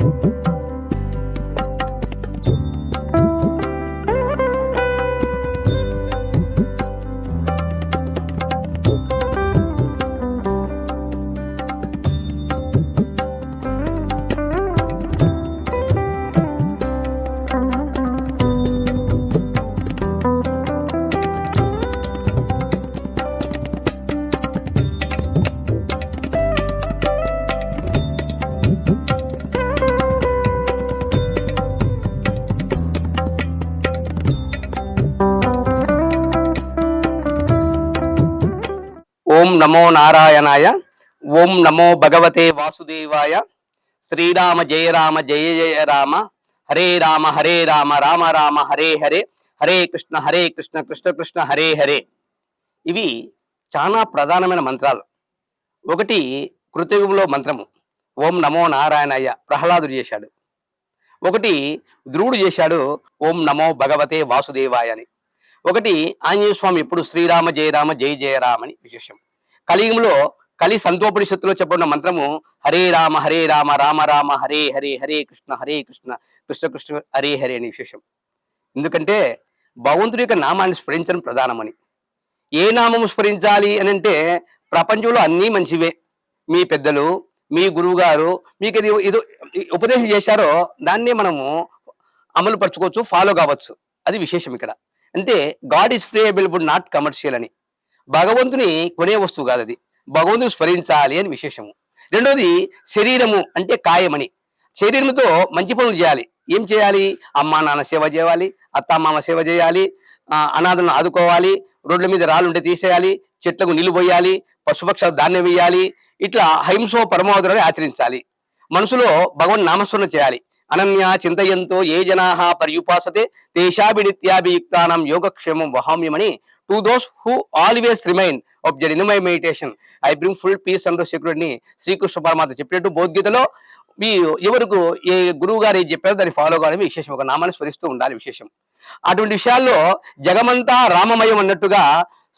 ఓం నమో నారాయణాయ. ఓం నమో భగవతే వాసుదేవాయ. శ్రీరామ జయ రామ జయ జయ రామ. హరే రామ రామ రామ హరే హరే. హరే కృష్ణ కృష్ణ కృష్ణ హరే హరే. ఇవి చాలా ప్రధానమైన మంత్రాలు. ఒకటి కృతయుగంలో మంత్రము ఓం నమో నారాయణాయ, ప్రహ్లాదుడు చేశాడు. ఒకటి ధ్రువుడు చేశాడు, ఓం నమో భగవతే వాసుదేవాయ అని. ఒకటి ఆంజనేయ స్వామి ఎప్పుడు శ్రీరామ జయ జయ రామ అని విశేషం. కలియుగంలో కలి సంతోపనిషత్తులో చెప్పబడిన మంత్రము హరే రామ రామ రామ హరే హరే. హరే కృష్ణ కృష్ణ కృష్ణ హరే హరే అని విశేషం. ఎందుకంటే భగవంతుడి యొక్క నామాన్ని స్మరించడం ప్రధానమని. ఏ నామము స్మరించాలి అని అంటే, ప్రపంచంలో అన్నీ మంచివే. మీ పెద్దలు, మీ గురువు గారు మీకు ఏదో ఉపదేశం చేశారో దాన్నే మనము అమలు పరచుకోవచ్చు, ఫాలో కావచ్చు. అది విశేషం ఇక్కడ. అంటే God is free available, not commercial అని. భగవంతుని కొనే వస్తువు కాదు అది, భగవంతుని స్మరించాలి అని విశేషము. రెండోది శరీరము అంటే కాయమని. శరీరంతో మంచి పనులు చేయాలి. ఏం చేయాలి? అమ్మా నాన్న సేవ చేయాలి, అత్తామామ సేవ చేయాలి, అనాథలను ఆదుకోవాలి, రోడ్ల మీద రాళ్ళు ఉంటే తీసేయాలి, చెట్లకు నీళ్లు పోయాలి, పశుపక్షాలు ధాన్యం వేయాలి. ఇట్లా హైంసో పరమావధులని ఆచరించాలి. మనసులో భగవన్ నామస్మరణ చేయాలి. అనన్య చింతయంతో ఏ జనాహ పర్యుపాసతే తేషాభినిత్యాభియుక్తానం యోగక్షేమం వహామ్యమని. To those who always remain object in my meditation I bring full peace and security Srikrishna పరమాత్మ చెప్పినట్టు భగవద్గీతలో మీ ఎవరికి ఏ గురువు గారు ఏం చెప్పారో దాన్ని ఫాలో కావడం విశేషం. ఒక నామాన్ని స్మరిస్తూ ఉండాలి విశేషం. అటువంటి విషయాల్లో జగమంతా రామమయం అన్నట్టుగా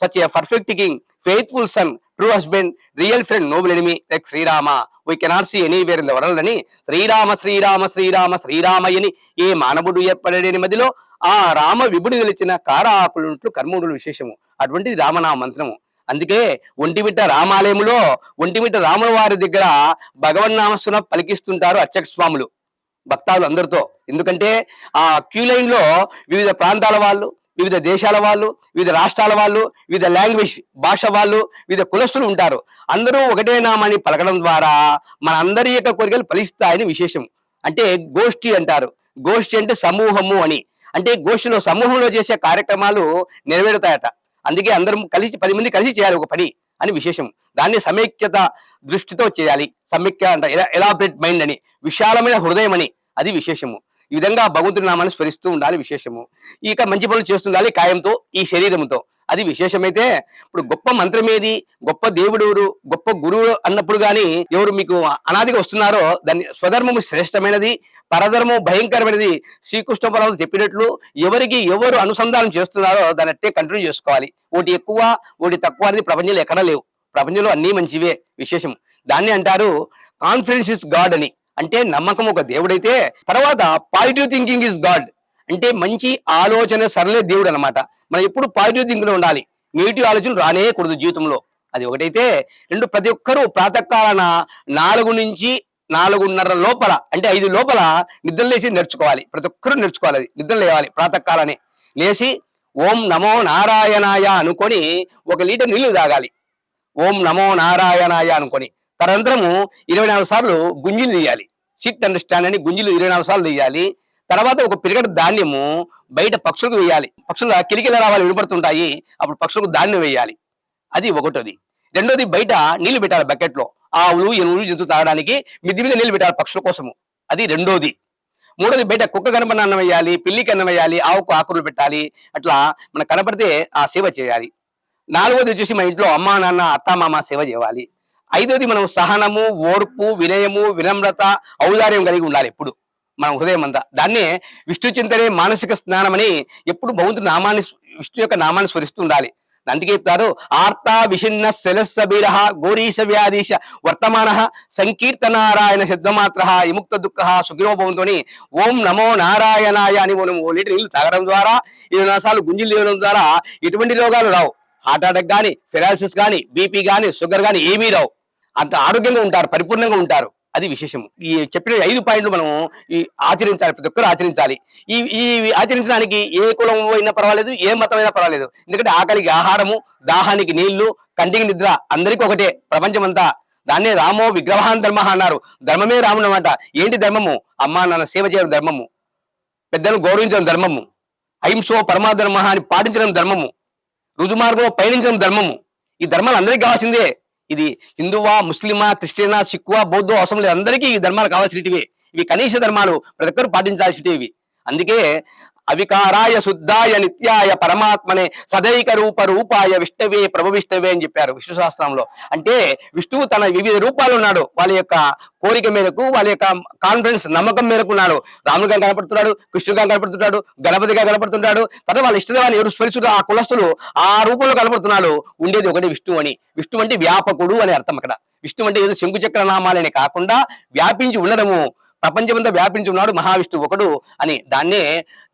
such a perfect king, faithful son, true husband, real friend, noble enemy like Srirama we cannot see anywhere in the world అని శ్రీరామ శ్రీరామ శ్రీరామ శ్రీరామయ్యని ఏ మానవుడు ఏర్పడలేని మధ్యలో ఆ రామ విభుడి గెలిచిన కారాకులుంట్లు కర్మూడులు విశేషము. అటువంటిది రామనామ మంత్రము. అందుకే ఒంటిమిట్ట రామాలయంలో ఒంటిమిట్ట రాముల వారి దగ్గర భగవన్నామస్సున పలికిస్తుంటారు అర్చక స్వాములు భక్తాలు అందరితో. ఎందుకంటే ఆ క్యూ లైన్ లో వివిధ ప్రాంతాల వాళ్ళు, వివిధ దేశాల వాళ్ళు, వివిధ రాష్ట్రాల వాళ్ళు, వివిధ లాంగ్వేజ్ భాష వాళ్ళు, వివిధ కులస్తులు ఉంటారు. అందరూ ఒకటే నామాన్ని పలకడం ద్వారా మన అందరి యొక్క కోరికలు ఫలిస్తాయని విశేషం. అంటే గోష్ఠి అంటారు. గోష్ఠి అంటే సమూహము అని. అంటే గోష్ఠిలో సమూహంలో చేసే కార్యక్రమాలు నెరవేరుతాయట. అందుకే అందరం కలిసి 10 మంది కలిసి చేయాలి ఒక పని అని విశేషం. దాన్ని సమైక్యత దృష్టితో చేయాలి. సమైక్య అంట ఎలాబరేట్ మైండ్ అని, విశాలమైన హృదయం అని, అది విశేషము. ఈ విధంగా భగవంతుడి నామాన్ని స్మరిస్తూ ఉండాలి విశేషము. ఇక మంచి పనులు చేస్తుండాలి కాయంతో, ఈ శరీరంతో, అది విశేషమైతే. ఇప్పుడు గొప్ప మంత్రమేది, గొప్ప దేవుడు, గొప్ప గురువు అన్నప్పుడు కానీ ఎవరు మీకు అనాదిగా వస్తున్నారో దాన్ని స్వధర్మము శ్రేష్టమైనది, పరధర్మము భయంకరమైనది. శ్రీకృష్ణ పరమాత్మ చెప్పినట్లు ఎవరికి ఎవరు అనుసంధానం చేస్తున్నారో దాన్ని అట్టే కంటిన్యూ చేసుకోవాలి. ఒకటి ఎక్కువ ఒకటి తక్కువ అనేది ప్రపంచంలో ఎక్కడా లేవు. ప్రపంచంలో అన్నీ మంచివే విశేషం. దాన్ని అంటారు కాన్ఫిడెన్స్ ఇస్ గాడ్ అని. అంటే నమ్మకం ఒక దేవుడైతే, తర్వాత పాజిటివ్ థింకింగ్ ఇస్ గాడ్. అంటే మంచి ఆలోచన సరళే దేవుడు అనమాట. మనం ఎప్పుడు పాజిటివ్ థింకింగ్ లో ఉండాలి. నెగిటివ్ ఆలోచన రానేకూడదు జీవితంలో. అది ఒకటైతే. రెండు, ప్రతి ఒక్కరూ ప్రాతకాలన 4 నుంచి 4:30 లోపల, అంటే 5 లోపల నిద్ర లేచి నేర్చుకోవాలి. ప్రతి ఒక్కరూ నేర్చుకోవాలి. అది నిద్ర లేవాలి ప్రాతకాలనే. లేచి ఓం నమో నారాయణాయ అనుకొని 1 లీటర్ నీళ్లు తాగాలి. ఓం నమో నారాయణాయ అనుకొని తదనంతరము 24 సార్లు గుంజీలు తీయాలి. సిట్ అండర్స్టాండ్ అని గుంజీలు 24 సార్లు తీయాలి. తర్వాత ఒక పిరిగడ ధాన్యము బయట పక్షులకు వేయాలి. పక్షులు కిలికిల రావాలి, వినపడుతుంటాయి. అప్పుడు పక్షులకు ధాన్యం వేయాలి. అది ఒకటోది. రెండోది, బయట నీళ్లు పెట్టాలి బకెట్లో. ఆవులు ఎనువులు జంతువు తాగడానికి మిద్ది మీద నీళ్లు పెట్టాలి పక్షుల కోసము. అది రెండోది. మూడోది, బయట కుక్క కనపడిన అన్నం వేయాలి, పిల్లికి అన్నం వేయాలి, ఆవుకు ఆకులు పెట్టాలి. అట్లా మనకు కనపడితే ఆ సేవ చేయాలి. నాలుగోది వచ్చేసి మన ఇంట్లో అమ్మా నాన్న అత్తామామ సేవ చేయాలి. ఐదోది, మనం సహనము, ఓర్పు, వినయము, వినమ్రత, ఔదార్యం కలిగి ఉండాలి ఎప్పుడు మన హృదయం అంతా. దాన్నే విష్ణు చింతనే మానసిక స్నానం అని ఎప్పుడు భగవంతుడి నామాన్ని, విష్ణు యొక్క నామాన్ని స్మరిస్తూ ఉండాలి. అందుకే చెప్తారు ఆర్తా విషిన్న శిలస్సబీర గోరీశ వ్యాధీశ వర్తమాన సంకీర్తనారాయణ శబ్దమాత్ర విముక్త దుఃఖ సుఖినోభవంతోని ఓం నమో నారాయణాయ అని మనం 1 లీటర్ నీళ్లు తాగడం ద్వారా 24 సార్లు గుంజీలు తీయడం ద్వారా ఎటువంటి రోగాలు రావు. హార్ట్ అటాక్ కానీ, ఫెరాలసిస్ కానీ, బీపీ కానీ, షుగర్ కానీ ఏమీ రావు. అంత ఆరోగ్యంగా ఉంటారు, పరిపూర్ణంగా ఉంటారు. అది విశేషం. ఈ చెప్పిన 5 పాయింట్లు మనం ఈ ఆచరించాలి, ప్రతి ఒక్కరు ఆచరించాలి. ఈ ఆచరించడానికి ఏ కులం అయినా పర్వాలేదు, ఏ మతం అయినా పర్వాలేదు. ఎందుకంటే ఆకలికి ఆహారము, దాహానికి నీళ్లు, కంటికి నిద్ర అందరికీ ఒకటే ప్రపంచమంతా. దాన్నే రామో విగ్రహాన్ ధర్మ అన్నారు. ధర్మమే రాముడు అన్నమాట. ఏంటి ధర్మము? అమ్మా నాన్న సేవ చేయడం ధర్మము, పెద్దలను గౌరవించడం ధర్మము, అహింసో పరమాధర్మ అని పాటించడం ధర్మము, రుజుమార్గంలో పయనించడం ధర్మము. ఈ ధర్మాలు అందరికీ కావాల్సిందే. ఇది హిందువా, ముస్లిమా, క్రిస్టియనా, సిక్కువా, బౌద్ధో అవసరం లేదు. అందరికీ ఈ ధర్మాలు కావాల్సినవి. ఇవి కనీస ధర్మాలు, ప్రతి ఒక్కరు పాటించాల్సినవి. అందుకే అవికారాయ శుద్ధాయ నిత్యాయ పరమాత్మనే సదైక రూపాయ విష్ణవే ప్రభు విష్ణవే అని చెప్పారు విష్ణు శాస్త్రంలో. అంటే విష్ణువు తన వివిధ రూపాలు ఉన్నాడు. వాళ్ళ యొక్క కోరిక మేరకు, వాళ్ళ యొక్క కాన్ఫిడెన్స్ నమ్మకం మేరకు ఉన్నాడు. రాముడిగా కనపడుతున్నాడు, కృష్ణుడిగా కనపడుతున్నాడు, గణపతిగా కనపడుతున్నాడు. తర్వాత వాళ్ళ ఇష్టదేవాన్ని ఎవరు స్మరిస్తున్నారు ఆ కులస్తులు ఆ రూపంలో కనపడుతున్నాడు. ఉండేది ఒకటి విష్ణువు అని. విష్ణువు అంటే వ్యాపకుడు అని అర్థం. అక్కడ విష్ణువు అంటే ఏదో శంకుచక్ర నామాలనే కాకుండా వ్యాపించి ఉండడము, ప్రపంచమంతా వ్యాపించి ఉన్నాడు మహావిష్ణువు ఒకడు అని. దాన్నే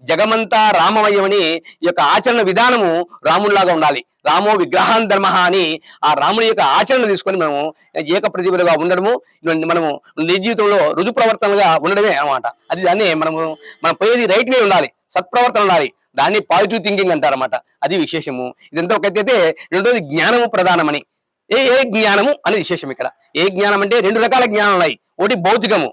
జగమంతా రామమయమని ఈ యొక్క ఆచరణ విధానము రాముడిలాగా ఉండాలి. రామో విగ్రహాన్ ధర్మ అని ఆ రాముడి యొక్క ఆచరణ తీసుకొని మనము ఏక ప్రతిభలుగా ఉండడము, మనము నిజ జీవితంలో రుజు ప్రవర్తనగా ఉండడమే అనమాట. అది దాన్ని మనం పోయేది రైట్ వే ఉండాలి, సత్ప్రవర్తన ఉండాలి. దాన్ని పాజిటివ్ థింకింగ్ అంటారన్నమాట. అది విశేషము. ఇదంతా ఒకటైతే రెండోది జ్ఞానము ప్రధానమని. ఏ జ్ఞానము అనేది విశేషం ఇక్కడ. ఏ జ్ఞానం అంటే 2 రకాల జ్ఞానం ఉన్నాయి. ఒకటి భౌతికము,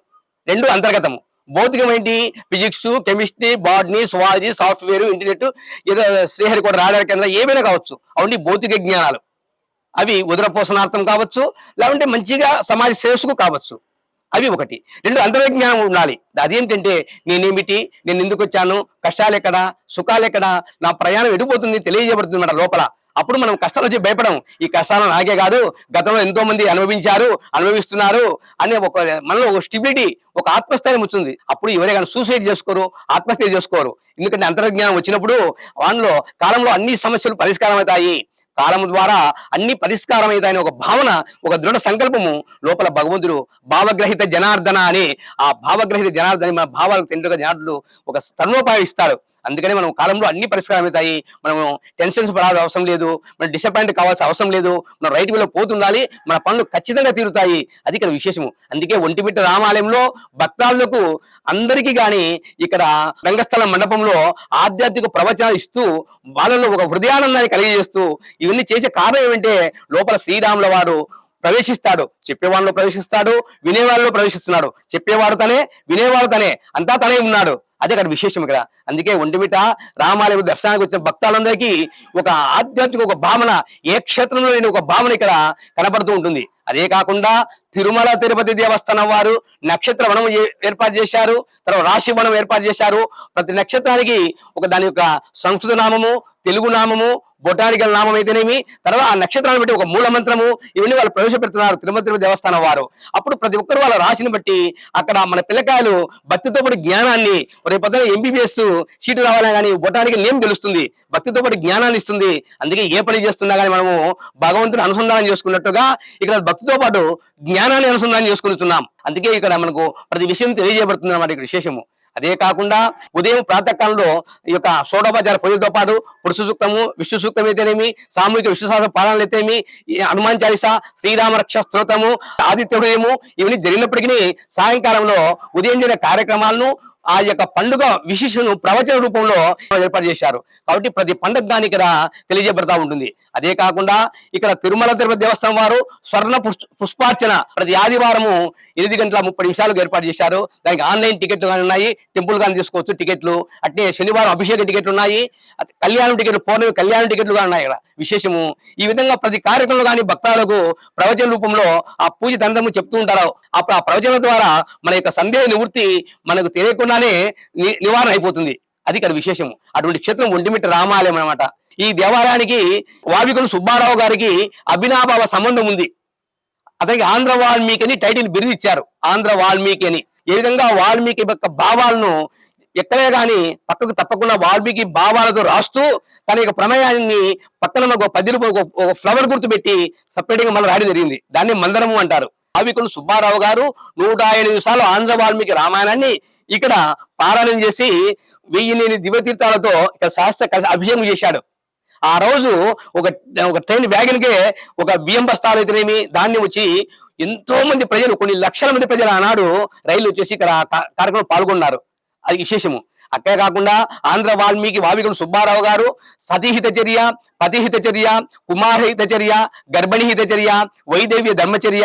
2 అంతర్గతము. భౌతికం ఏంటి? Physics, chemistry, botany, zoology, software, internet, ఏదో శ్రీహరికోట రాడార్ కేంద్రం ఏమైనా కావచ్చు. అవన్నీ భౌతిక జ్ఞానాలు. అవి ఉదర పోషణార్థం కావచ్చు, లేకుంటే మంచిగా సమాజ శ్రేయస్సుకు కావచ్చు. అవి ఒకటి. 2 అంతర్గత జ్ఞానం ఉండాలి. అదేంటంటే నేనేమిటి, నేను ఎందుకు వచ్చాను, కష్టాలు ఎక్కడ, సుఖాలు ఎక్కడ, నా ప్రయాణం ఎడిపోతుంది తెలియజేయబడుతుంది అన్నమాట లోపల. అప్పుడు మనం కష్టాలు వచ్చి భయపడం. ఈ కష్టాలు నాకే కాదు, గతంలో ఎంతో మంది అనుభవిస్తున్నారు అనే మనలో ఒక స్టెబిలిటీ, ఒక ఆత్మస్థైర్యం వచ్చింది. అప్పుడు ఎవరే కానీ సూసైడ్ చేసుకోరు, ఆత్మహత్య చేసుకోరు. ఎందుకంటే అంతర్జ్ఞానం వచ్చినప్పుడు వాళ్ళలో కాలంలో అన్ని సమస్యలు పరిష్కారం అవుతాయి. కాలం ద్వారా అన్ని పరిష్కారం అవుతాయని ఒక భావన, ఒక దృఢ సంకల్పము లోపల భగవంతుడు భావగ్రహిత జనార్దన అని, ఆ భావగ్రహిత జనార్దని మన భావాలకు తండ్రిగా జనార్దుడు ఒక తరుణోపాయం ఇస్తాడు. అందుకని మనం కాలంలో అన్ని పరిష్కారం అవుతాయి. మనము టెన్షన్స్ పడాల్సిన అవసరం లేదు, మనం డిసప్పాయింట్ కావాల్సిన అవసరం లేదు. మనం రైట్ వేలో పోతుండాలి, మన పనులు ఖచ్చితంగా తీరుతాయి. అది ఇక్కడ విశేషము. అందుకే ఒంటిమిట్ట రామాలయంలో భక్తాలకు అందరికీ గాని ఇక్కడ రంగస్థలం మండపంలో ఆధ్యాత్మిక ప్రవచనాలు ఇస్తూ వాళ్ళలో ఒక హృదయానందాన్ని కలిగజేస్తూ ఇవన్నీ చేసే కారణం ఏమంటే లోపల శ్రీరాముల వారు ప్రవేశిస్తాడు, చెప్పేవాళ్ళలో ప్రవేశిస్తాడు, వినేవాళ్ళలో ప్రవేశిస్తున్నాడు. చెప్పేవాడు తనే, వినేవాడు తనే, అంతా తనే ఉన్నాడు. అదే అక్కడ విశేషం ఇక్కడ. అందుకే ఒంటిమిట రామాలయం దర్శనానికి వచ్చిన భక్తులందరికీ ఒక ఆధ్యాత్మిక ఒక భావన, ఏ క్షేత్రంలో లేని ఒక భావన ఇక్కడ కనపడుతూ ఉంటుంది. అదే కాకుండా తిరుమల తిరుపతి దేవస్థానం వారు నక్షత్ర వనం ఏర్పాటు చేశారు, తర్వాత రాశి వనం ఏర్పాటు చేశారు. ప్రతి నక్షత్రానికి ఒక దాని యొక్క సంస్కృత నామము, తెలుగు నామము, బొటానికల్ నామం అయితేనేమి, తర్వాత ఆ నక్షత్రాన్ని బట్టి ఒక మూల మంత్రము, ఇవన్నీ వాళ్ళు ప్రవేశపెడుతున్నారు తిరుమల తిరుపతి దేవస్థానం వారు. అప్పుడు ప్రతి ఒక్కరు వాళ్ళ రాశిని బట్టి అక్కడ మన పిల్లకాయలు భక్తితో పాటు జ్ఞానాన్ని, రేపు పొద్దున ఎంబీబీఎస్ సీటు రావాలని కానీ బొటానికల్ నేమ్ తెలుస్తుంది, భక్తితో పాటు జ్ఞానాన్ని ఇస్తుంది. అందుకే ఏ పని చేస్తున్నా కానీ మనము భగవంతుని అనుసంధానం చేసుకున్నట్టుగా ఇక్కడ భక్తితో పాటు జ్ఞానాన్ని అనుసంధానం చేసుకుంటున్నాం. అందుకే ఇక్కడ మనకు ప్రతి విషయం తెలియజేయబడుతుంది అన్నమాట ఇక్కడ విశేషము. అదే కాకుండా ఉదయం ప్రాతకాలంలో ఈ యొక్క షోడోపచార పూజలతో పాటు పురుష సూక్తము, విష్ణు సూక్తం అయితేనేమి, సామూహిక విశ్వశాస్త్ర పాలనలు అయితేమి, హనుమాన్ చాలీసా, శ్రీరామ రక్ష స్తోత్రము, ఆదిత్య హృదయము, ఇవన్నీ జరిగినప్పటికీ సాయంకాలంలో ఉదయం జరిగిన కార్యక్రమాలను ఆ యొక్క పండుగ విశేషను ప్రవచన రూపంలో ఏర్పాటు చేశారు. కాబట్టి ప్రతి పండుగ గాని ఇక్కడ తెలియజేయబడతా ఉంటుంది. అదే కాకుండా ఇక్కడ తిరుమల తిరుపతి దేవస్థానం వారు స్వర్ణ పుష్పార్చన ప్రతి ఆదివారము 8:30 ఏర్పాటు చేశారు. దానికి ఆన్లైన్ టికెట్లు కానీ ఉన్నాయి, టెంపుల్ కానీ తీసుకోవచ్చు టికెట్లు. అట్నే శనివారం అభిషేక టికెట్లు ఉన్నాయి, కళ్యాణం టికెట్లు, పౌర్ణమి కళ్యాణం టికెట్లు కూడా ఉన్నాయి ఇక్కడ విశేషము. ఈ విధంగా ప్రతి కార్యక్రమంలో కానీ భక్తులకు ప్రవచన రూపంలో ఆ పూజ తంత్రము చెప్తూ ఉంటారు. అప్పుడు ఆ ప్రవచనం ద్వారా మన యొక్క సందేహ నివృత్తి మనకు తెలియకుండానే నివారణ అయిపోతుంది. అది ఇక్కడ విశేషము. అటువంటి క్షేత్రం ఒంటిమిట్ట రామాలయం అన్నమాట. ఈ దేవాలయానికి వావికులు సుబ్బారావు గారికి అభినాభావ సంబంధం ఉంది. అతనికి ఆంధ్ర వాల్మీకి అని టైటిల్ బిరుదు ఇచ్చారు, ఆంధ్ర వాల్మీకి అని. ఏ విధంగా వాల్మీకి యొక్క భావాలను ఎక్కడే గాని పక్కకు తప్పకుండా వాల్మీకి భావాలతో రాస్తూ తన యొక్క ప్రమేయాన్ని పక్కన ఒక 10 రూపాయలు ఒక ఫ్లవర్ గుర్తు పెట్టి సపరేట్ గా మళ్ళీ రాయడం జరిగింది. దాన్ని మందరము అంటారు. భావికులు సుబ్బారావు గారు 108 సార్లు ఆంధ్ర వాల్మీకి రామాయణాన్ని ఇక్కడ పారాయణం చేసి 1008 దివ్యతీర్థాలతో ఇక్కడ శాస్త్ర అభిషేకం చేశాడు. ఆ రోజు ఒక ట్రైన్ వ్యాగన్ కే ఒక బియ్యం బస్తాలు అయితేనేమి దాన్ని వచ్చి ఎంతో మంది ప్రజలు, కొన్ని లక్షల మంది ప్రజలు ఆనాడు రైలు వచ్చేసి ఇక్కడ కార్యక్రమం పాల్గొన్నారు. అది విశేషము. అట్టే కాకుండా ఆంధ్ర వాల్మీకి వావికులు సుబ్బారావు గారు సతీహిత చర్య, పతిహిత చర్య, కుమారహిత చర్య, గర్భిణీహిత చర్య, వైదవ్య ధర్మచర్య,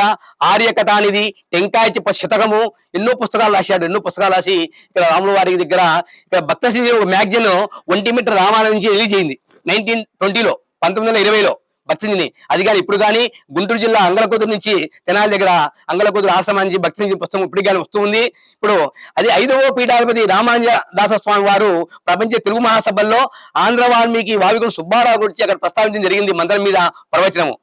ఆర్యకథానిధి, టెంకాయ చిప్ప శతకము, ఎన్నో పుస్తకాలు రాశాడు. ఎన్నో పుస్తకాలు రాసి ఇక్కడ రాముల వారి దగ్గర ఇక్కడ భక్తశ్రీ ఒక మ్యాగజైన్ 1 మీటర్ రామాయణం నుంచి రిలీజ్ అయింది 1920లో, 1920లో భక్తిని. అది కానీ ఇప్పుడు కానీ గుంటూరు జిల్లా అంగలకొదురు నుంచి తెనాలి దగ్గర అంగలకొదురు ఆశ్రమం నుంచి భక్తి పుస్తకం ఇప్పుడు కానీ వస్తూ ఉంది. ఇప్పుడు అది 5వ పీఠాధిపతి రామానుజ దాస స్వామి వారు ప్రపంచ తెలుగు మహాసభల్లో ఆంధ్ర వాల్మీకి వావికులు సుబ్బారావు గురించి అక్కడ ప్రస్తావించడం జరిగింది మంత్రం మీద ప్రవచనము.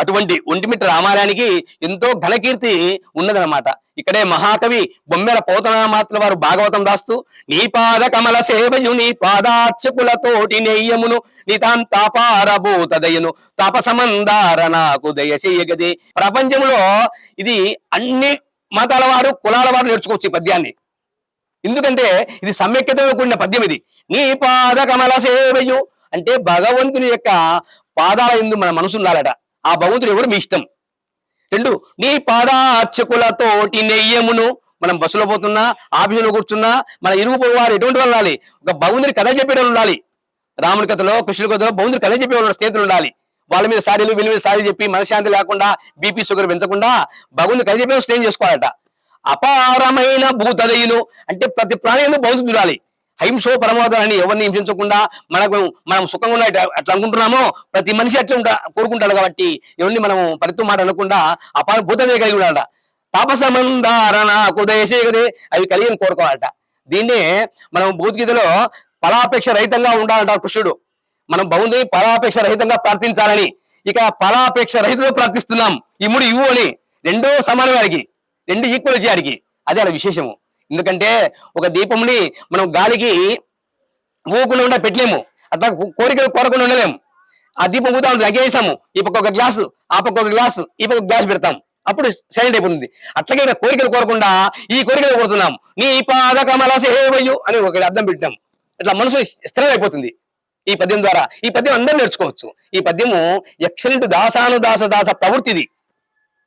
అటువంటి ఒంటిమిట్ట రామాలయానికి ఎంతో ఘనకీర్తి ఉన్నదన్నమాట. ఇక్కడే మహాకవి బొమ్మెల పోతనామాత్రుల వారు భాగవతం రాస్తూ నీ పాద కమల సేవయు నీ పాదార్చకులతోటి నెయ్యమును నితాంతాపారభూత దయను తాపసమందార నాకు దయ చెయ్యగదే. ప్రపంచంలో ఇది అన్ని మతాల వారు కులాల వారు నేర్చుకోవచ్చు ఈ పద్యాన్ని. ఎందుకంటే ఇది సమ్యక్యతతో కూడిన పద్యం. ఇది నీ పాద కమల సేవయు అంటే భగవంతుని యొక్క పాదాల యందు మన మనసు ఉండాలట. ఆ భగవంతుడు ఎవరు మీ ఇష్టం. 2 నీ పాదార్చకులతోటి నెయ్యమును, మనం బస్సులో పోతున్నా ఆఫీసులో కూర్చున్నా మన ఇరుగు వారు ఎటువంటి వాళ్ళు ఉండాలి, ఒక భగవంతుని కథ చెప్పేవాళ్ళు ఉండాలి. రాముడి కథలో కృష్ణుడి కథలో భగవంతుని కథ చెప్పేవాళ్ళు స్నేహితులు ఉండాలి. వాళ్ళ మీద సారీలు వీళ్ళ మీద సారీలు చెప్పి మనశ్శాంతి లేకుండా బీపీ షుగర్ పెంచకుండా భగవంతుని కథ చెప్పే స్నేహం చేసుకోవాలట. అపారమైన భూతదయులు అంటే ప్రతి ప్రాణిని భగవంతుడు చూడాలి. హింసో పరమోదరాన్ని ఎవరిని హింసించకుండా మనం సుఖంగా ఉన్న అట్లా అనుకుంటున్నామో ప్రతి మనిషి అట్లా కోరుకుంటాడు. కాబట్టి ఎవరిని మనం పరితు మాట అనకుండా అపార భూతదే కలిగి ఉండాలట. తాపసమందారణ కుదయసేగదే అవి కలిగి కోరుకోవాలట. దీన్నే మనం భౌతికతలో ఫలాపేక్ష రహితంగా ఉండాలంటారు కృష్ణుడు. మనం భగవంతుని ఫలాపేక్ష రహితంగా ప్రార్థించాలని. ఇక ఫలాపేక్ష రహితంగా ప్రార్థిస్తున్నాం. ఇమ్ముడు ఇవ్వు అని 2 సమానం వారికి, 2 ఈక్వల్ చేయడానికి. అదే అలా విశేషము. ఎందుకంటే ఒక దీపంని మనం గాలికి ఊకుండా పెట్టలేము, అట్లా కోరికలు కోరకుండా ఉండలేము. ఆ దీపం ఊతా ఉంటుంది, అగ్గేసాము, ఈ పక్క ఒక గ్లాసు ఆ పక్క ఒక గ్లాసు ఈ పక్క గ్లాస్ పెడతాం, అప్పుడు సైలెంట్ అయిపోతుంది. అట్లాగే కోరికలు కోరకుండా ఈ కోరికలు కోరుతున్నాం. నీ పాద కమల సేవయు అని ఒక అర్థం పెట్టాం. ఇట్లా మనసు స్థిరం అయిపోతుంది ఈ పద్యం ద్వారా. ఈ పద్యం అందరూ నేర్చుకోవచ్చు. ఈ పద్యము ఎక్సలెంట్ దాస ప్రవృత్తిది.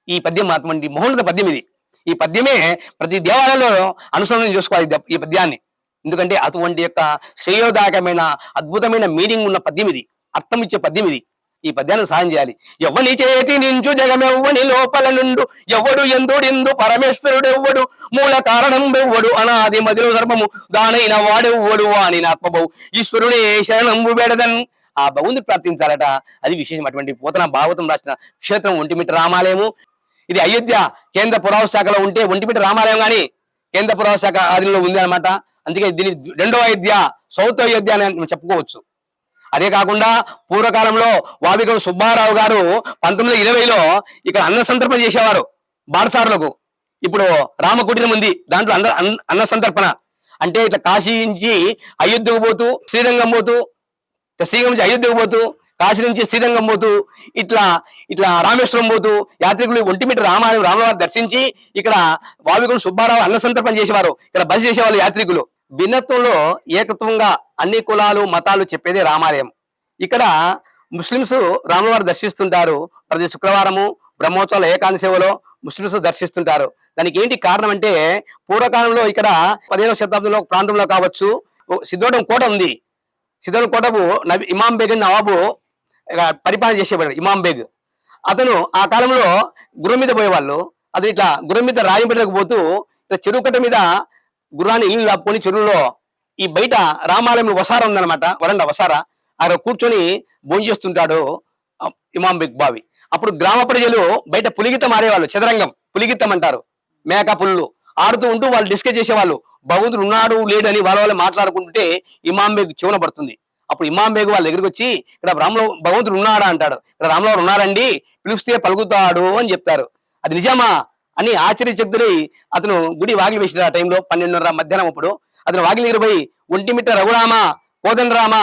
ఈ పద్యం అటువంటి మహోన్నత పద్యం ఇది. ఈ పద్యమే ప్రతి దేవాలయంలో అనుసంధానం చేసుకోవాలి ఈ పద్యాన్ని. ఎందుకంటే అటువంటి యొక్క శ్రేయోదాయకమైన అద్భుతమైన మీనింగ్ ఉన్న పద్యం ఇది, అర్థం ఇచ్చే పద్యం ఇది. ఈ పద్యాన్ని సాయం చేయాలి. ఎవని చేతి నించు జగమెవ్వని లోపల నుండు ఎవడు ఎందుడెందు పరమేశ్వరుడు ఎవ్వడు మూల కారణం ఎవ్వడు అనాది మదిలో ధర్మము దానైన వాడెవ్వడు వాని ఆత్మభవు ఈశ్వరుడే శరణంబు బెడదన్. ఆ భగవంతుని ప్రార్థించాలట. అది విశేషం. అటువంటి పోతన భాగవతం రాసిన క్షేత్రం ఒంటిమిట్ట రామాలయము. ఇది అయోధ్య కేంద్ర పురావస్తు శాఖలో ఉంటే ఒంటిమిట్ట రామాలయం కానీ కేంద్ర పురావస్తు శాఖ ఆధీనంలో ఉంది అనమాట. అందుకే దీన్ని 2వ అయోధ్య, సౌత్ అయోధ్య అని చెప్పుకోవచ్చు. అదే కాకుండా పూర్వకాలంలో వావికులు సుబ్బారావు గారు 1920లో ఇక్కడ అన్న సంతర్పణ చేసేవారు బాటసారులకు. ఇప్పుడు రామకుటీరం ఉంది, దాంట్లో అన్న సంతర్పణ అంటే ఇట్లా కాశీ నుంచి అయోధ్యకు పోతూ శ్రీరంగం పోతూ, శ్రీరంగం నుంచి అయోధ్యకు పోతూ, కాశీ నుంచి శ్రీరంగం పోతూ, ఇట్లా రామేశ్వరం పోతూ యాత్రికులు ఒంటిమిట్ట రామవారిని దర్శించి ఇక్కడ వావికులు సుబ్బారావు అన్న సంతర్పణ చేసేవారు. ఇక్కడ బస చేసేవాళ్ళు యాత్రికులు. భిన్నత్వంలో ఏకత్వంగా అన్ని కులాలు మతాలు చెప్పేదే రామాలయం. ఇక్కడ ముస్లింస్ రాములవారు దర్శిస్తుంటారు. ప్రతి శుక్రవారము బ్రహ్మోత్సవాల ఏకాంత సేవలో ముస్లింస్ దర్శిస్తుంటారు. దానికి ఏంటి కారణం అంటే పూర్వకాలంలో ఇక్కడ 15వ శతాబ్దంలో ప్రాంతంలో కావచ్చు సిద్ధోటం కోట ఉంది. సిద్ధోటం కోటకు ఇమాం బేగ్ నవాబు పరిపాలన చేసేవాడు. ఇమాం బేగ్ అతను ఆ కాలంలో గుర్రం మీద పోయేవాళ్ళు. అతను ఇట్లా గుర్రం మీద రాజంపేటకు పోతూ ఇట్లా చెరువు కట్ట మీద గుర్రాన్ని ఇల్లు దాపుకొని చెరువులో ఈ బయట రామాలయంలో వసారా ఉందన్నమాట, వరండా వసారా, అక్కడ కూర్చొని భోంచేస్తుంటాడు ఇమాం బేగ్ బావి. అప్పుడు గ్రామ ప్రజలు బయట పులిగితం ఆడేవాళ్ళు. చదరంగం పులిగితం అంటారు. మేక పుల్లు ఆడుతూ ఉంటూ వాళ్ళు డిస్కస్ చేసేవాళ్ళు. భగవంతుడు ఉన్నాడు లేడని వాళ్ళ మాట్లాడుకుంటుంటే ఇమాం బేగ్ చెవున పడుతుంది. అప్పుడు ఇమాం బేగ్ వాళ్ళ దగ్గరికి వచ్చి ఇక్కడ రాములో భగవంతుడు ఉన్నాడా అంటాడు. ఇక్కడ రాములవారు ఉన్నారండి, పిలిస్తే పలుకుతాడు అని చెప్తారు. అది నిజమా అని ఆశ్చర్యచక్తుడై అతను గుడి వాకిలి వేసిన ఆ టైంలో 12:30 మధ్యాహ్నం. అప్పుడు అతను వాకిలి దగ్గర పోయి ఒంటిమిట్ట రఘురామ కోదండరామ,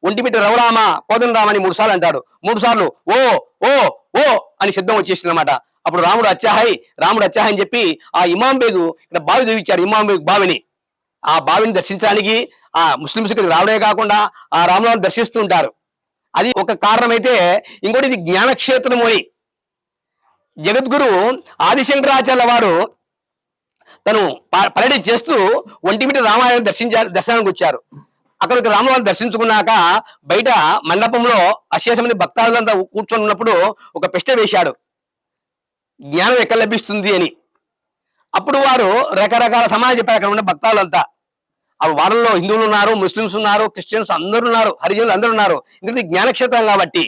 ఒంటిమిట్ట రఘురామ కోదండరామ అని 3 సార్లు అంటాడు. 3 సార్లు ఓ ఓ ఓ అని శబ్దం వచ్చేసింది అనమాట. అప్పుడు రాముడు అచ్చాహై అని చెప్పి ఆ ఇమాం బేగు ఇక్కడ బావి తెవిచ్చాడు. ఇమాం బేగు బావిని, ఆ బావిని దర్శించడానికి ఆ ముస్లింస్ ఇక్కడికి రావడమే కాకుండా ఆ రాములను దర్శిస్తూ ఉంటారు. అది ఒక కారణమైతే, ఇంకోటి ఇది జ్ఞానక్షేత్రము అని జగద్గురు ఆదిశంకరాచార్య వారు తను పర్యటన చేస్తూ ఒంటిమిట్ట రామాలయం దర్శనానికి వచ్చారు. అక్కడికి రాములను దర్శించుకున్నాక బయట మండపంలో అశేషమంది భక్తాదులంతా కూర్చొని ఉన్నప్పుడు ఒక ప్రశ్న వేశాడు, జ్ఞానం ఎక్కడ లభిస్తుంది అని. అప్పుడు వారు రకరకాల సమాజం చెప్పారు. అక్కడ ఉన్న భక్తాదులంతా, అప్పుడు వాళ్ళలో హిందువులు ఉన్నారు, ముస్లింస్ ఉన్నారు, క్రిస్టియన్స్ అందరూ ఉన్నారు, హరిజనులు అందరూ ఉన్నారు. ఎందుకంటే జ్ఞానక్షేత్రం కాబట్టి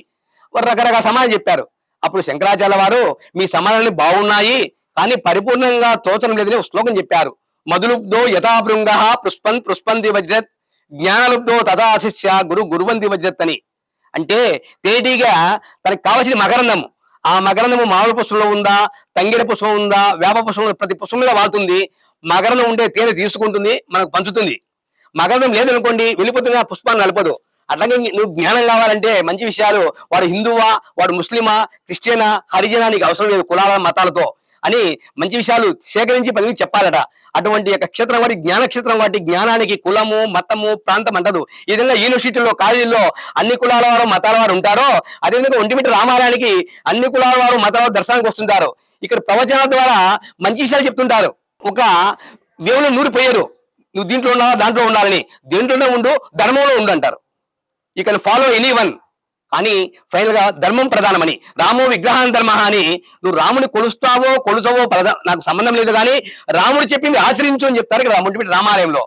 వారు రకరకాల సమాజం చెప్పారు. అప్పుడు శంకరాచార్య వారు మీ సమాధానాలు బాగున్నాయి కానీ పరిపూర్ణంగా తోచడం లేదని ఒక శ్లోకం చెప్పారు. మధులుబ్ధో యథాభృంగ పుష్పంది వజ్రత్ జ్ఞానలుబ్ధో తథాశిష్య గురువంది వజ్రత్ అని. అంటే తేటిగా తనకి కావాల్సిన మకరందము, ఆ మకరందము మామిడి పుష్పంలో ఉందా, తంగిడ పుష్పం ఉందా, వేప పుష్పం, ప్రతి పుష్పం మీద వాడుతుంది. మకరందం ఉంటే తేనె తీసుకుంటుంది, మనకు పంచుతుంది. మకరందం లేదనుకోండి వెళ్ళిపోతుంది, ఆ పుష్పాన్ని నలపదు. అట్లాగే నువ్వు జ్ఞానం కావాలంటే మంచి విషయాలు, వాడు హిందువా, వాడు ముస్లిమా, క్రిస్టియనా, హరిజనా నీకు అవసరం లేదు కులాల మతాలతో అని మంచి విషయాలు సేకరించి 10 మందికి చెప్పాలట. అటువంటి యొక్క క్షేత్రం వాటి జ్ఞానక్షేత్రం వాటి జ్ఞానానికి కులము మతము ప్రాంతం అంటదు. ఈ విధంగా యూనివర్సిటీలో కాలేజీల్లో అన్ని కులాల వారు మతాల వారు ఉంటారో, అదేవిధంగా ఒంటిమిట్ట రామాలయానికి అన్ని కులాల వారు మతాల వారు దర్శనానికి వస్తుంటారు. ఇక్కడ ప్రవచనాల ద్వారా మంచి విషయాలు చెప్తుంటారు. ఒక వేవులో నూరిపోయారు, నువ్వు దీంట్లో ఉన్నావా దాంట్లో ఉండాలని, దేంట్లోనే ఉండు ధర్మంలో ఉండు అంటారు. You can follow any one, కానీ ఫైనల్ గా ధర్మం ప్రధానమని, రామో విగ్రహాన్ ధర్మ అని, నువ్వు రాముని కొలుస్తావో నాకు సంబంధం లేదు కానీ రాముడు చెప్పింది ఆచరించు అని చెప్తారు ఇక్కడ ఒంటిమిట్ట రామాలయంలో.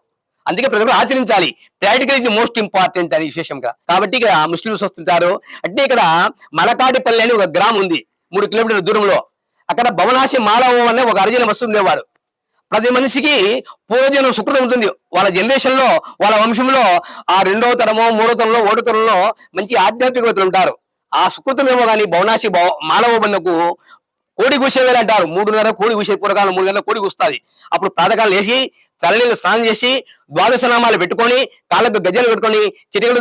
అందుకే ప్రతి ఒక్కరు ఆచరించాలి. ప్రాక్టికల్ ఇస్ మోస్ట్ ఇంపార్టెంట్ అని విశేషంగా. కాబట్టి ఇక్కడ ముస్లింస్ వస్తుంటారు. అంటే ఇక్కడ మలకాడిపల్లి అని ఒక గ్రామం ఉంది 3 కిలోమీటర్ల దూరంలో. అక్కడ భవనాశి మాలవ అనే ఒక హరిజన వస్తు ఉండేవాడు. ప్రతి మనిషికి పూర్వజనం సుకృతం ఉంటుంది. వాళ్ళ జనరేషన్ లో, వాళ్ళ వంశంలో ఆ 2వ తరమో 3వ తరంలో 1వ తరంలో మంచి ఆధ్యాత్మికతలు ఉంటారు. ఆ సుకృతం ఏమో కానీ భవనాశి మాలవబన్నకు కోడి కూసేవారు అంటారు. 3:30 కోడి కూసే, పూర్వకాలం 3 గంటల కోడి కూస్తుంది. అప్పుడు ప్రాతకాలం లేచి చల్లనీళ్ళు స్నానం చేసి ద్వాదశ నామాలు పెట్టుకొని కాళ్ళకు గజ్జలు పెట్టుకొని చిటికలు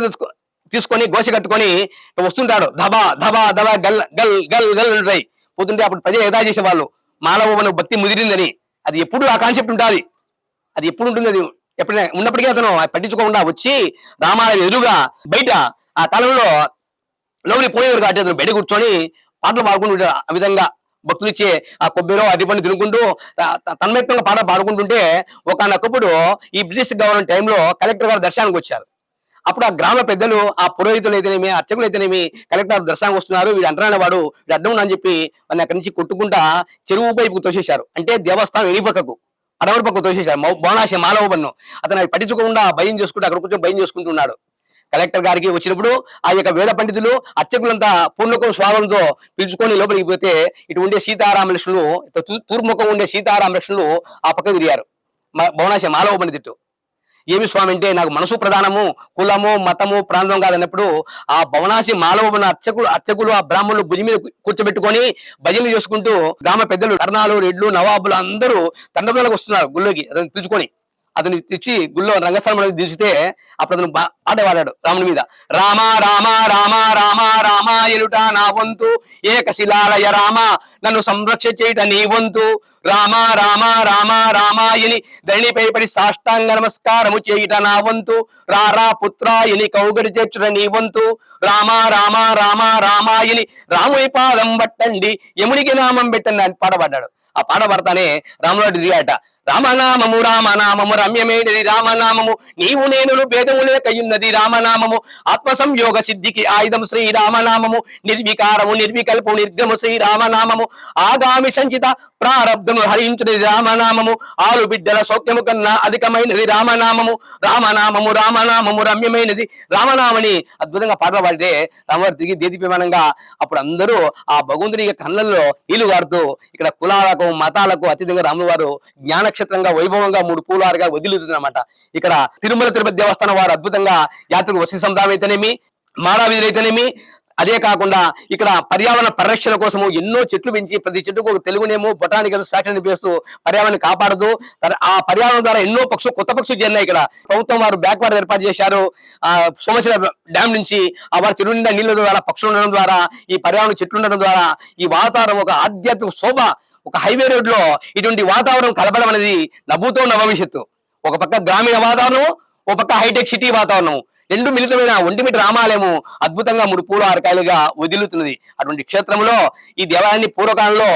తీసుకొని గోస కట్టుకొని వస్తుంటాడు. ధబా ధబా ధబా గల్ గల్ గల్ గల్ ఉంటాయి పోతుంటే అప్పుడు ప్రజలు ఎదా చేసేవాళ్ళు మాలవబన్న భక్తి ముదిరిందని. అది ఎప్పుడు ఆ కాన్సెప్ట్ ఉంటుంది, అది ఎప్పుడు ఉంటుంది, అది ఎప్పుడైనా ఉన్నప్పటికీ అతను పట్టించుకోకుండా వచ్చి రామాలయం ఎదురుగా బయట ఆ కాలంలో లోపలికి పోయేవారు కాబట్టి అతను బయట కూర్చొని పాటలు పాడుకుంటూ ఆ విధంగా భక్తులు ఇచ్చే ఆ కొబ్బరిలో అరటిపండు తినుకుంటూ తన్మయత్వంగా పాటలు పాడుకుంటుంటే ఒకనొకప్పుడు ఈ బ్రిటిష్ గవర్నమెంట్ టైంలో కలెక్టర్ గారు దర్శనానికి వచ్చారు. అప్పుడు ఆ గ్రామ పెద్దలు, ఆ పురోహితులు అయితేనేమి, అర్చకులు అయితేనేమి కలెక్టర్ దర్శనానికి వస్తున్నారు, వీడు అంటరాని వాడు, వీడు అడ్డం అని చెప్పి వాళ్ళని అక్కడి నుంచి కొట్టుకుంటా చెరువు వైపుకు తోసేశారు. అంటే దేవస్థానం ఎని పక్కకు అడవుల పక్కకు తోసేశారు. భవనాశి మాలవబన్ను అతను అవి పట్టించుకోకుండా భయం చేసుకుంటూ అక్కడ కూర్చొని భయం చేసుకుంటున్నాడు. కలెక్టర్ గారికి వచ్చినప్పుడు ఆ యొక్క వేద పండితులు అర్చకులంతా పూర్ణకం స్వాగంతో పిలుచుకొని లోపలికి పోతే ఇటు ఉండే సీతారామలక్ష్మణులు, తూర్ముఖం ఉండే సీతారామలక్ష్మణులు ఆ పక్క తిరిగారు. భవనాశి మాలవబని తిట్టు, ఏమి స్వామి అంటే నాకు మనసు ప్రధానము, కులము మతము ప్రాంతం కాదన్నప్పుడు ఆ భవనాశి మాలవబన అర్చకులు ఆ బ్రాహ్మణులు భుజి మీద కూర్చోబెట్టుకొని భజనలు చేసుకుంటూ గ్రామ పెద్దలు కర్ణాలు రెడ్లు నవాబులు అందరూ తండ్రులకు వస్తున్నారు గుళ్ళోకి. అతను పిలుచుకొని అతను తెచ్చి గుళ్ళో రంగస్థలం దించితే అప్పుడు అతను పాట పాడాడు రాముని మీద. రామ రామ రామ రామ రామ ఎలుట నా వంతు, ఏకశిలాలయ రామ నన్ను సంరక్ష చేయట నీ వంతు, రామ రామ రామ రామాయని ధరణిపై పడి సాష్టాంగ నమస్కారము చేయుట నా వంతు, రారా పుత్రాయని కౌగడి చేర్చుట నీ వంతు, రామ రామ రామ రామాయని రాముని పాదం పట్టండి యమునికి నామం పెట్టండి అని పాట పాడాడు. ఆ పాట పడతానే రాముడు తిరిగాట. రామనామము రమ్యమైనది రామనామము, నీవు నేను భేదము లేకయున్నది రామనామము, ఆత్మ సంయోగ సిద్ధికి ఆయుధం శ్రీరామనామము, నిర్వికారము నిర్వికల్పము నిర్గము శ్రీరామనామము, ఆగామి సంచిత ప్రారబ్ధము హరించున్నది రామనామము, ఆలు బిడ్డల సౌఖ్యము కన్నా అధికమైనది రామనామము, రామనామము రామనామము రమ్యమైనది రామనామని అద్భుతంగా పాటలు పాడితే రామవారు తిరిగి దేదీప్యమానంగా అప్పుడు అందరూ ఆ భగవంతుని కళ్ళల్లో నీళ్లు గారుతూ ఇక్కడ కులాలకు మతాలకు అతీతంగా రాముల వారు జ్ఞానక్షేత్రంగా వైభవంగా 3 పూలారుగా వదిలితుందన్నమాట. ఇక్కడ తిరుమల తిరుపతి దేవస్థానం వారు అద్భుతంగా యాత్రికులు వసతి సముదాయం అయితేనేమి, మాడావీధులు అయితేనేమి, అదే కాకుండా ఇక్కడ పర్యావరణ పరిరక్షణ కోసము ఎన్నో చెట్లు పెంచి ప్రతి చెట్టుకు ఒక తెలుగునేమో బొటానికల్ శాఖని పేరుస్తూ పర్యావరణాన్ని కాపాడుతూ ఆ పర్యావరణం ద్వారా ఎన్నో పక్షులు కొత్త పక్షులు చేరినాయి. ఇక్కడ ప్రభుత్వం వారు బ్యాక్ వాటర్ ఏర్పాటు చేశారు. సోమశిల డ్యామ్ నుంచి ఆ వారి చెరువు నిండా నీళ్ళ ద్వారా పక్షులు ఉండడం ద్వారా ఈ పర్యావరణ చెట్లు ఉండడం ద్వారా ఈ వాతావరణం ఒక ఆధ్యాత్మిక శోభ, ఒక హైవే రోడ్ లో ఇటువంటి వాతావరణం కలపడం అనేది నభూతో నభవిష్యత్తు. ఒక పక్క గ్రామీణ వాతావరణం, ఒక పక్క హైటెక్ సిటీ వాతావరణం, రెండు మిళితమైన ఒంటిమిటి రామాలయము అద్భుతంగా 3 పూల 6 కాయలుగా వదిలుతున్నది. అటువంటి క్షేత్రంలో ఈ దేవాలయాన్ని పూర్వకాలంలో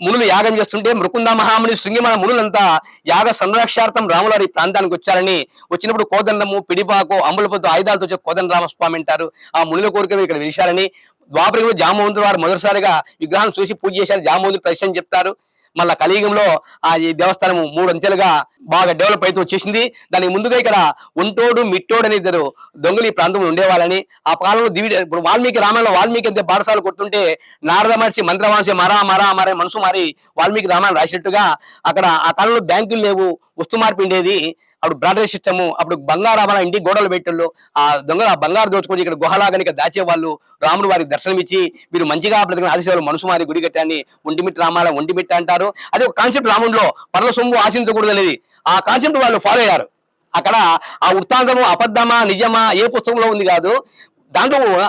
మునులు యాగం చేస్తుంటే మృకుంద మహాముని శృంగిమన మునులంతా యాగ సంరక్షార్థం రాములారి ప్రాంతానికి వచ్చారని, వచ్చినప్పుడు కోదండము, పిడిపాకు, అంబులపొత్తు ఆయుధాలతో వచ్చే కోదండ రామస్వామి అంటారు. ఆ మునుల కోరిక ఇక్కడ వెలిశారని, ద్వాపరంలో జామవంతుడు వారు మొదటిసారిగా విగ్రహాన్ని చూసి పూజ చేశారు. జామవంతుడు ప్రశ్న చెప్తారు. మళ్ళా కలియుగంలో ఆ ఈ దేవస్థానం 3 అంచెలుగా బాగా డెవలప్ అయితే వచ్చేసింది. దానికి ముందుగా ఇక్కడ ఒంటోడు, మిట్టోడు అని 2 దొంగలు ఈ ప్రాంతంలో ఉండేవాళ్ళని, ఆ కాలంలో ఇప్పుడు వాల్మీకి రామాయణంలో వాల్మీకి అంతే బారసాలు కొడుతుంటే నారద మహర్షి మంత్రవాంశ మరా మనసు మారి వాల్మీకి రామాయణం రాసినట్టుగా అక్కడ ఆ కాలంలో బ్యాంకులు లేవు, వస్తు మార్పు ఉండేది. అప్పుడు బ్రాడర్ సిస్టము, అప్పుడు బంగారాభరణ ఇంటి గోడలు పెట్టేళ్ళు, ఆ దొంగలు ఆ బంగారు దోచుకొని ఇక్కడ గుహలాగా ఇక్కడ దాచేవాళ్ళు. రాముడు వారికి దర్శనం ఇచ్చి మీరు మంచిగా బ్రతికిన ఆదిశేవాళ్ళు మనసు మారి గుడి కట్టాన్ని ఒంటిమిట్ట రామాలయం ఒంటిమిట్ట అంటారు. అదే ఒక కాన్సెప్ట్ రాముడిలో పరల సొమ్ము ఆశించకూడదు అనేది, ఆ కాన్సెప్ట్ వాళ్ళు ఫాలో అయ్యారు. అక్కడ ఆ వృత్తాంతము అబద్ధమా నిజమా ఏ పుస్తకంలో ఉంది కాదు, దాంట్లో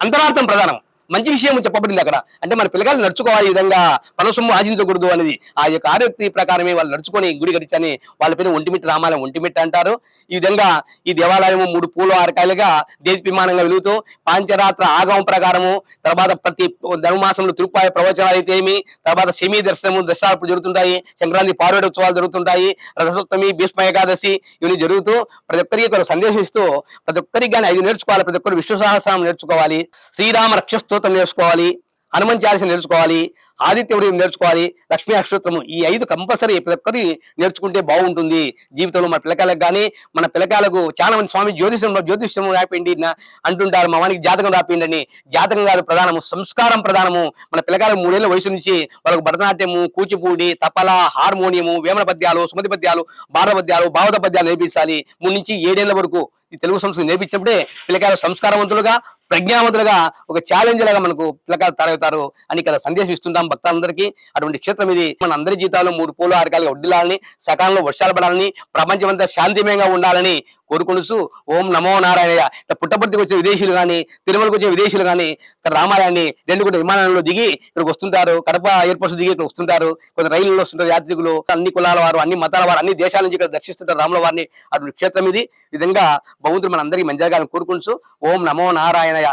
అంతరార్థం ప్రధానం, మంచి విషయం చెప్పబడింది అక్కడ. అంటే మన పిల్లగాళ్ళు నడుచుకోవాలి, ఈ విధంగా పనసొమ్ము ఆశించకూడదు అనేది ఆ యొక్క ఆరోక్తి ప్రకారమే వాళ్ళు నడుచుకొని గుడి కట్టించని వాళ్ళ పేరు ఒంటిమిట్ట రామాలయం ఒంటిమిట్ట అంటారు. ఈ విధంగా ఈ దేవాలయము 3 పూల 6 కాయలుగా దేదీప్యమానంగా వెలుగుతూ పాంచరాత్ర ఆగమం ప్రకారము, తర్వాత ప్రతి ధనుమాసంలో తిరుపాయ ప్రవచనాలు అయితే ఏమి, తర్వాత శమీ దర్శనము దసరాలు జరుగుతుంటాయి, సంక్రాంతి పార్వేట ఉత్సవాలు జరుగుతుంటాయి, రథసప్తమి, భీష్మ ఏకాదశి ఇవన్నీ జరుగుతూ ప్రతి ఒక్కరికి ఒక సందేశం ఇస్తూ ప్రతి ఒక్కరికి కానీ 5 నేర్చుకోవాలి. ప్రతి ఒక్కరు విష్ణు సహస్రనామం నేర్చుకోవాలి, శ్రీరామ రక్ష స్తోత్రం నేర్చుకోవాలి, హనుమాన్ చాలీసా నేర్చుకోవాలి, ఆదిత్య ఉదయం నేర్చుకోవాలి, లక్ష్మీ అష్టోత్తరము, ఈ 5 కంపల్సరీ ప్రతి ఒక్కరి నేర్చుకుంటే బాగుంటుంది జీవితంలో. మన పిల్లకాయలకు కానీ మన పిల్లకాయలకు చాలా మంది స్వామి జ్యోతిష్యం రాపిండి అంటుంటారు, మా వానికి జాతకం రాపిండి అని. జాతకం కాదు ప్రధానము, సంస్కారం ప్రధానము. మన పిల్లకాయలకు 3 ఏళ్ల వయసు నుంచి వాళ్ళకు భరతనాట్యము, కూచిపూడి, తపల, హార్మోనియము, వేమన పద్యాలు, సుమతి పద్యాలు, భారత పద్యాలు, భావత పద్యాలు నేర్పించాలి. 3 నుంచి 7 ఏళ్ల వరకు ఈ తెలుగు సంస్కృతి నేర్పించినప్పుడే పిల్లకాయలు సంస్కారవంతులుగా, ప్రజ్ఞావంతులుగా, ఒక ఛాలెంజ్ లాగా మనకు పిల్లకాయలు తయారవుతారు అని ఇక్కడ సందేశం ఇస్తుంటాం భక్తులందరికీ. అటువంటి క్షేత్రం ఇది. మన అందరి జీవితాల్లో 3 పూల 6 కాయలుగా వడ్డిల్లాలని, సకాలంలో వర్షాలు పడాలని, ప్రపంచమంతా శాంతిమయంగా ఉండాలని కోరుకుంటూ ఓం నమో నారాయణయ్య. పుట్టపర్తికి వచ్చే విదేశీయులు కానీ, తిరుమలకు వచ్చే విదేశీయులు కానీ ఇక్కడ రామాలయాన్ని 2 కూడా విమానంలో దిగి ఇక్కడికి వస్తుంటారు, కడప ఎయిర్పోర్ట్స్ దిగి ఇక్కడ వస్తుంటారు, కొంత రైళ్లలో వస్తుంటారు యాత్రికులు, అన్ని కులాల వారు, అన్ని మతాల వారు, అన్ని దేశాల నుంచి ఇక్కడ దర్శిస్తుంటారు రాముల వారిని. అటువంటి క్షేత్రం ఇది. ఈ విధంగా భగవంతుడు మన అందరికీ మంచి జరగాలని కోరుకుంటూ ఓం నమో నారాయణయ్య.